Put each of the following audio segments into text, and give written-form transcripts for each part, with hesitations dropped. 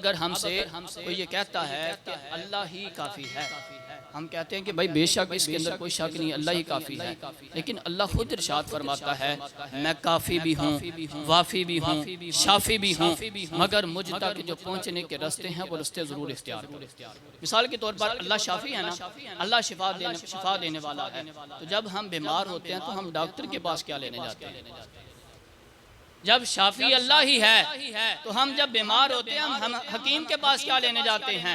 अगर हमसे कोई ये कहता है कि अल्लाह ही काफ़ी है, हम कहते हैं कि भाई बेशक इसके अंदर कोई शक नहीं, अल्लाह ही काफ़ी है। लेकिन अल्लाह खुद इरशाद फरमाता है मैं काफ़ी भी हूँ, वाफ़ी भी हूँ, शाफ़ी भी हूँ, मगर मुझ तक जो पहुँचने के रास्ते हैं वो रास्ते ज़रूर इख्तियार करो। मिसाल के तौर पर अल्लाह शाफ़ी है ना, अल्लाह शिफा देने वाला है। तो जब हम बीमार होते हैं तो हम डॉक्टर के पास क्या लेने जाते हैं? जब शाफी अल्लाह ही है तो हम जब बीमार होते हैं हम हकीम के पास क्या लेने जाते हैं?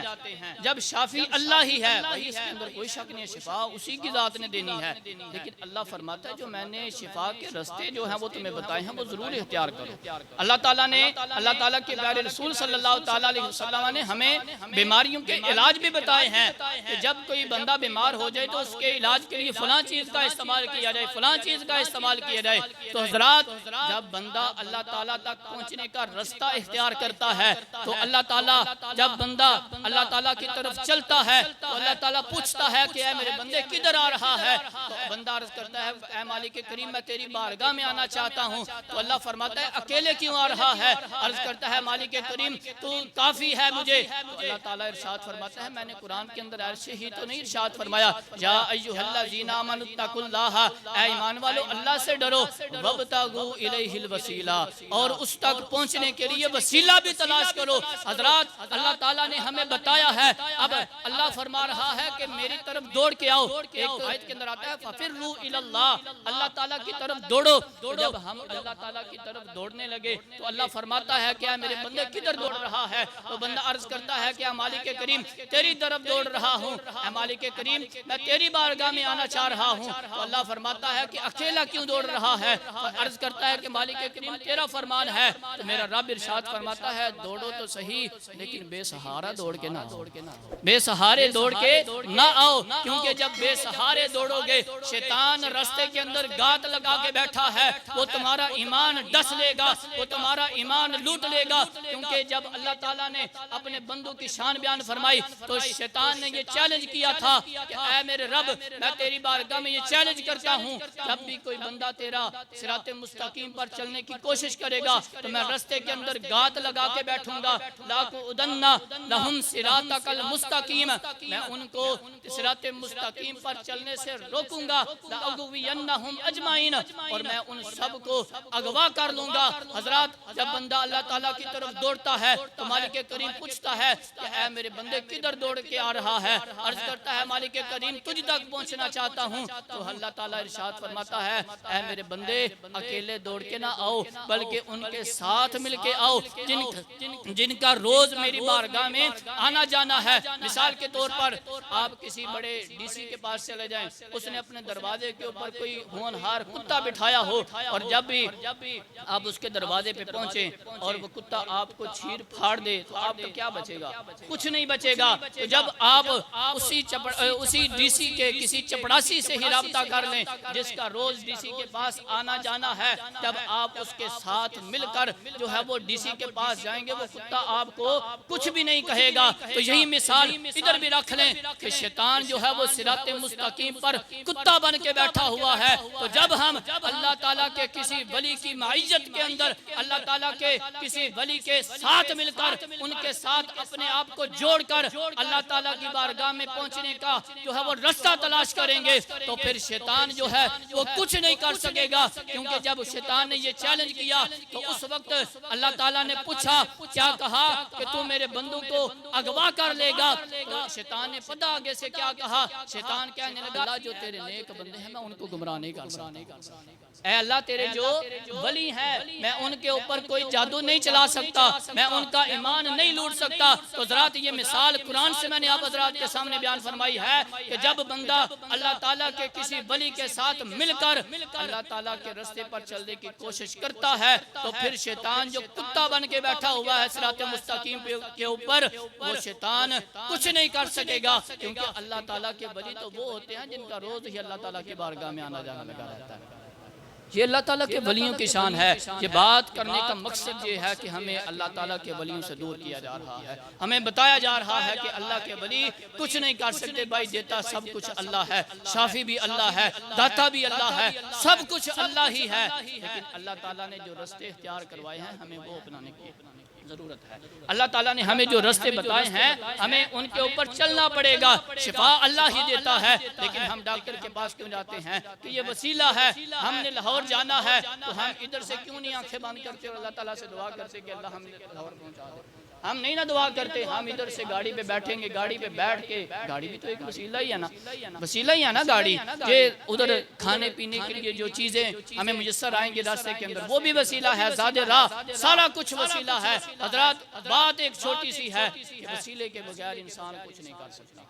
जब शाफी अल्लाह ही है, भाई इसके अंदर कोई शक नहीं है, शिफा उसी की जात ने देनी है। लेकिन अल्लाह फरमाता है जो मैंने शिफा के रास्ते जो हैं वो तुम्हें बताए हैं वो जरूर इख्तियार करो। अल्लाह ताला के प्यारे रसूल सल्लल्लाहु ताला अलैहि वसल्लम ने हमें बीमारियों के इलाज भी बताए हैं कि जब कोई बंदा बीमार हो जाए तो उसके इलाज के लिए फलां चीज़ का इस्तेमाल किया जाए, फलां चीज़ का इस्तेमाल किया जाए। तो हजरात, जब बंदा अल्लाह ताला तक पहुंचने का रास्ता इख्तियार करता है तो अल्लाह ताला, जब बंदा अल्लाह ताला की तरफ चलता है तो अल्लाह ताला पूछता है कि ऐ मेरे बंदे किधर आ रहा है? तो बंदा अर्ज करता है ऐ मालिक करीम मैं तेरी बारगाह में आना चाहता हूँ। तो अल्लाह फरमाता है अकेले क्यों आ रहा है? अर्ज करता है मालिक करीम तू काफी है मुझे। तो अल्लाह ताला इरशाद फरमाता है मैंने कुरान के अंदर ऐसे ही तो नहीं इरशाद फरमाया या अय्युहल्लज़ीना आमनुत्तकुल्लाह, ऐ ईमान वालो अल्लाह से डरो, वब्तगू इलैहिल वसीला, और उस तक पहुंचने के लिए वसीला भी तलाश करो। हजरात, अल्लाह ताला ने हमें बताया है, अब अल्लाह फरमा रहा है कि मेरी तरफ दौड़ के आओ। एक आयत के अंदर आता है फफिर्रू इलल्लाह, अल्लाह ताला की तरफ दौड़ो। तो जब हम अल्लाह ताला की तरफ दौड़ने लगे तो अल्लाह फरमाता है क्या मेरे बंदे किधर दौड़ रहा है? तो बंदा अर्ज करता है क्या मालिक करीम तेरी तरफ दौड़ रहा हूँ, मालिक करीम मैं तेरी बारगाह में आना चाह रहा हूँ। तो अल्लाह फरमाता है कि अकेला क्यों दौड़ रहा है? तो अर्ज करता है कि मालिक करीम तेरा फरमान है। तो मेरा रब इरशाद फरमाता है दौड़ो तो सही लेकिन बेसहारा दौड़ के ना आओ, बेसहारे दौड़ के ना आओ, क्योंकि जब बेसहारे दौड़ोगे शैतान रास्ते के अंदर गात लगा के बैठा है, वो तुम्हारा ईमान डस लेगा, वो तुम्हारा ईमान लूट लेगा। क्योंकि जब अल्लाह ताला ने अपने बंदों की शान बयान फरमाई तो शैतान ने ये चैलेंज किया था कि ऐ मेरे रब मैं तेरी बारगाह में ये चैलेंज करता हूँ जब भी कोई बंदा तेरा सिराते मुस्तकीम पर चलने की कोशिश करेगा तो मैं रास्ते के अंदर गात लगा के बैठूंगा। लाकुदन्ना लहुम सिरातकल मुस्तकीम, मैं उनको सिराते मुस्तकीम पर चलने से रोकूंगा। लाअगवियन्नहुम अजमाइन, और मैं उन सब को अगवा कर लूंगा। हजरात, जब बंदा अल्लाह ताला की तरफ दौड़ता है तो मालिक करीम पूछता है कि ऐ मेरे बंदे किधर दौड़ के आ रहा है? अर्ज करता है मालिक करीम तुझ तक पहुंचना चाहता हूँ। तो अल्लाह ताला इरशाद फरमाता है ऐ मेरे बंदे अकेले दौड़ के ना आओ बल्कि उनके साथ मिलके आओ जिनका रोज मेरी बारगाह में आना जाना है। मिसाल के तौर पर आप किसी बड़े डीसी के पास चले जाएं, उसने अपने दरवाजे के ऊपर कोई होनहार कुत्ता बिठाया हो और जब भी आप उसके दरवाजे पे पहुंचे और वो कुत्ता आपको चीर फाड़ दे तो आपको क्या बचेगा? कुछ नहीं बचेगा। तो जब आप उसी डीसी के किसी चपड़ासी से ही राब्ता कर लें जिसका रोज डीसी के पास आना जाना है, जब आप उसके साथ मिलकर जो है वो डीसी के पास जाएंगे वो कुत्ता आपको कुछ भी नहीं कहेगा। तो यही मिसाल इधर भी रख लें कि शैतान जो है वो सिराते मुस्तकीम पर कुत्ता बन के बैठा हुआ है। तो जब हम अल्लाह ताला के किसी वली की माइयत के अंदर अल्लाह ताला के किसी वली के साथ मिलकर उनके साथ अपने आप को जोड़कर अल्लाह ताला की बारगाह में पहुंचने का जो है वो रास्ता तलाश करेंगे तो फिर शैतान जो है वो कुछ नहीं कर सकेगा। क्योंकि जब शैतान ने ये चैलेंज किया तो उस वक्त अल्लाह ताला ने पूछा क्या कहा कि तू मेरे बंदों को अगवा कर लेगा? तो शैतान ने पता आगे से क्या कहा, शैतान कहने लगा जो तेरे नेक बंदे हैं मैं उनको गुमराह नहीं कर सकता। ऐ अल्लाह तेरे जो वली हैं मैं उनके ऊपर कोई जादू नहीं चला सकता, मैं उनका ईमान नहीं लूट सकता। तो हज़रात ये मिसाल कुरान से मैंने आप हज़रात के सामने बयान फरमाई है कि जब बंदा अल्लाह ताला के किसी वली के साथ मिलकर अल्लाह ताला के रास्ते पर चलने की कोशिश करता है तो फिर शैतान जो कुत्ता बन के बैठा हुआ है सिराते मुस्तकीम के ऊपर वो शैतान कुछ नहीं कर सकेगा। क्योंकि अल्लाह ताला के वली तो वो होते हैं जिनका रोज ही अल्लाह ताला की बारगाह में आना जाना लगा रहता है। ये अल्लाह ताला के वलियों की शान है। ये बात करने का मकसद ये है कि हमें अल्लाह ताला के वलियों से दूर किया जा रहा है। हमें बताया जा रहा है कि अल्लाह के वली कुछ नहीं कर सकते। भाई देता सब कुछ अल्लाह है, शाफी भी अल्लाह है, दाता भी अल्लाह है, सब कुछ अल्लाह ही है। लेकिन अल्लाह ताला ने जो रास्ते इख्तियार करवाए हैं हमें वो अपनाने की जरूरत है। अल्लाह ताला ने हमें जो रास्ते बताए हैं हमें उनके ऊपर चलना पड़ेगा। शिफा अल्लाह ही देता है, लेकिन हम डॉक्टर के पास क्यों जाते हैं कि ये वसीला है, हमने लाहौर जाना है, तो हम इधर से क्यों नहीं आंखें बंद करते और अल्लाह ताला से दुआ करते कि अल्लाह हमें लाहौर पहुंचा दे। हम नहीं ना दुआ करते, हम इधर से गाड़ी पे बैठेंगे, गाड़ी पे बैठ के, गाड़ी भी तो एक वसीला ही है ना, वसीला ही है ना गाड़ी, ये उधर खाने पीने के लिए जो चीजें हमें मुयस्सर आएंगे रास्ते के अंदर वो भी वसीला है, ज़ादे राह सारा कुछ वसीला है। हजरात बात एक छोटी सी है कि वसीले के बगैर इंसान कुछ नहीं कर सकता।